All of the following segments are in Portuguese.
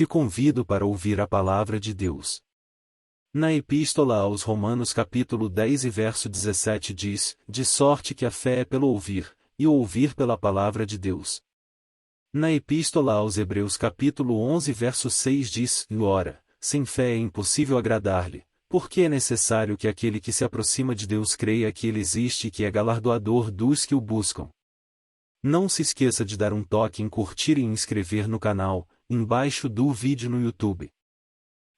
te convido para ouvir a palavra de Deus. Na Epístola aos Romanos capítulo 10 e verso 17 diz, de sorte que a fé é pelo ouvir, e o ouvir pela palavra de Deus. Na Epístola aos Hebreus capítulo 11 verso 6 diz, ora, sem fé é impossível agradar-lhe, porque é necessário que aquele que se aproxima de Deus creia que ele existe e que é galardoador dos que o buscam. Não se esqueça de dar um toque em curtir e inscrever no canal, embaixo do vídeo no YouTube.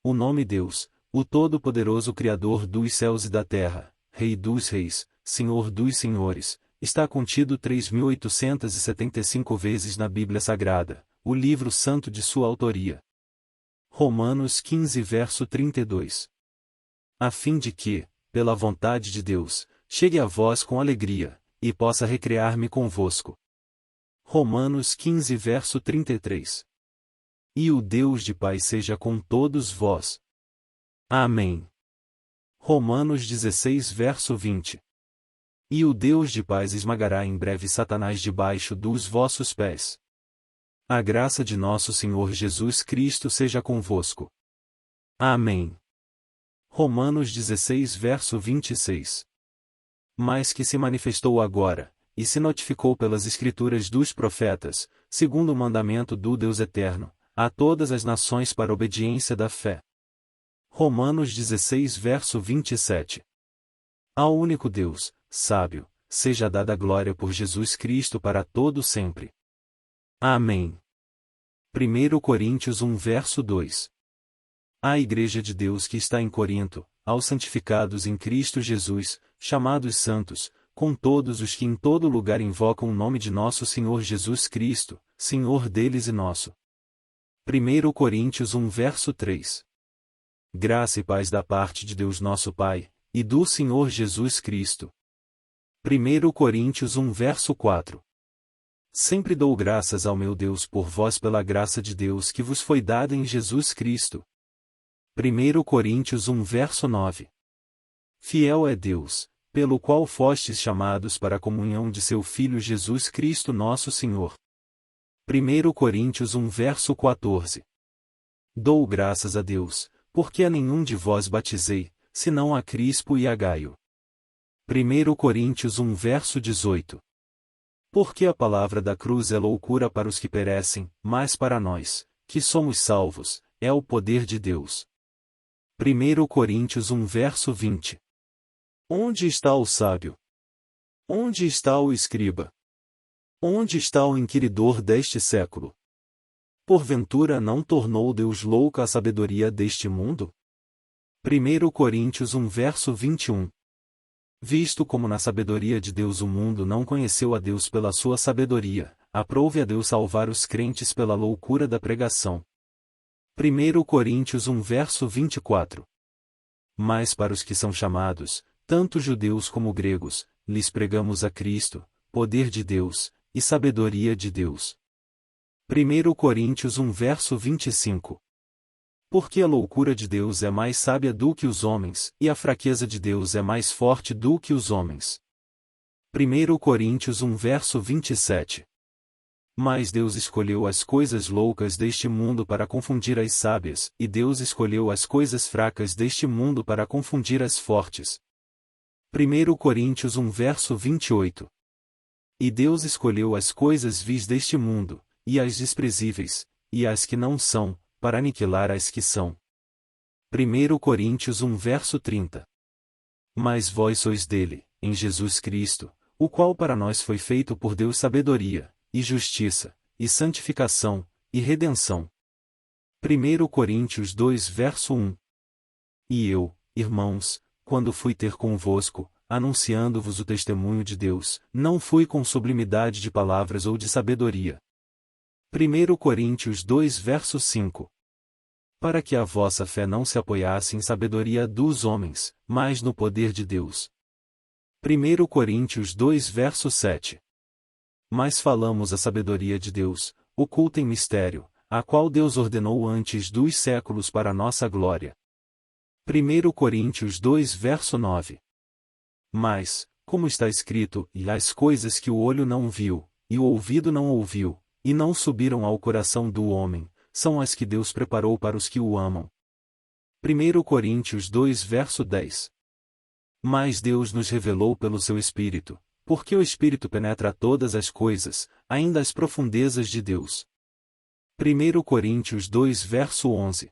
O nome Deus, o Todo-Poderoso Criador dos céus e da terra, Rei dos reis, Senhor dos senhores, está contido 3.875 vezes na Bíblia Sagrada, o livro santo de sua autoria. Romanos 15 verso 32. A fim de que, pela vontade de Deus, chegue a vós com alegria, e possa recrear-me convosco. Romanos 15 verso 33. E o Deus de paz seja com todos vós. Amém. Romanos 16 verso 20. E o Deus de paz esmagará em breve Satanás debaixo dos vossos pés. A graça de nosso Senhor Jesus Cristo seja convosco. Amém. Romanos 16 verso 26. Mas que se manifestou agora, e se notificou pelas Escrituras dos profetas, segundo o mandamento do Deus Eterno, a todas as nações para obediência da fé. Romanos 16 verso 27. Ao único Deus, sábio, seja dada glória por Jesus Cristo para todo sempre. Amém. 1 Coríntios 1 verso 2. À Igreja de Deus que está em Corinto, aos santificados em Cristo Jesus, chamados santos, com todos os que em todo lugar invocam o nome de nosso Senhor Jesus Cristo, Senhor deles e nosso. 1 Coríntios 1 verso 3. Graça e paz da parte de Deus nosso Pai, e do Senhor Jesus Cristo. 1 Coríntios 1 verso 4. Sempre dou graças ao meu Deus por vós pela graça de Deus que vos foi dada em Jesus Cristo. 1 Coríntios 1 verso 9. Fiel é Deus, pelo qual fostes chamados para a comunhão de seu Filho Jesus Cristo nosso Senhor. 1 Coríntios 1 verso 14. Dou graças a Deus, porque a nenhum de vós batizei, senão a Crispo e a Gaio. 1 Coríntios 1 verso 18. Porque a palavra da cruz é loucura para os que perecem, mas para nós, que somos salvos, é o poder de Deus. 1 Coríntios 1 verso 20. Onde está o sábio? Onde está o escriba? Onde está o inquiridor deste século? Porventura não tornou Deus louca a sabedoria deste mundo? 1 Coríntios 1 verso 21. Visto como na sabedoria de Deus o mundo não conheceu a Deus pela sua sabedoria, aprove a Deus salvar os crentes pela loucura da pregação. 1 Coríntios 1 verso 24. Mas para os que são chamados, tanto judeus como gregos, lhes pregamos a Cristo, poder de Deus, e sabedoria de Deus. 1 Coríntios 1 verso 25. Porque a loucura de Deus é mais sábia do que os homens, e a fraqueza de Deus é mais forte do que os homens. 1 Coríntios 1 verso 27. Mas Deus escolheu as coisas loucas deste mundo para confundir as sábias, e Deus escolheu as coisas fracas deste mundo para confundir as fortes. 1 Coríntios 1 verso 28. E Deus escolheu as coisas vis deste mundo, e as desprezíveis, e as que não são, para aniquilar as que são. 1 Coríntios 1 verso 30. Mas vós sois dele, em Jesus Cristo, o qual para nós foi feito por Deus sabedoria, e justiça, e santificação, e redenção. 1 Coríntios 2 verso 1. E eu, irmãos, quando fui ter convosco, anunciando-vos o testemunho de Deus, não fui com sublimidade de palavras ou de sabedoria. 1 Coríntios 2 verso 5. Para que a vossa fé não se apoiasse em sabedoria dos homens, mas no poder de Deus. 1 Coríntios 2 verso 7. Mas falamos a sabedoria de Deus, oculta em mistério, a qual Deus ordenou antes dos séculos para nossa glória. 1 Coríntios 2 verso 9. Mas, como está escrito, e as coisas que o olho não viu, e o ouvido não ouviu, e não subiram ao coração do homem, são as que Deus preparou para os que o amam. 1 Coríntios 2 verso 10. Mas Deus nos revelou pelo seu Espírito, porque o Espírito penetra todas as coisas, ainda as profundezas de Deus. 1 Coríntios 2 verso 11.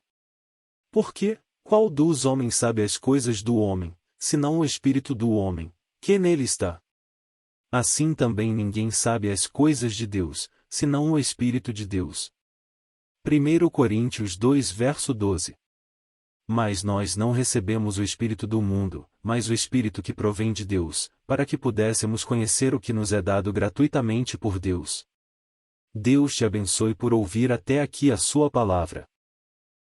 Porque, qual dos homens sabe as coisas do homem, senão o Espírito do homem, que nele está? Assim também ninguém sabe as coisas de Deus, senão o Espírito de Deus. 1 Coríntios 2 verso 12. Mas nós não recebemos o Espírito do mundo, mas o Espírito que provém de Deus, para que pudéssemos conhecer o que nos é dado gratuitamente por Deus. Deus te abençoe por ouvir até aqui a sua palavra.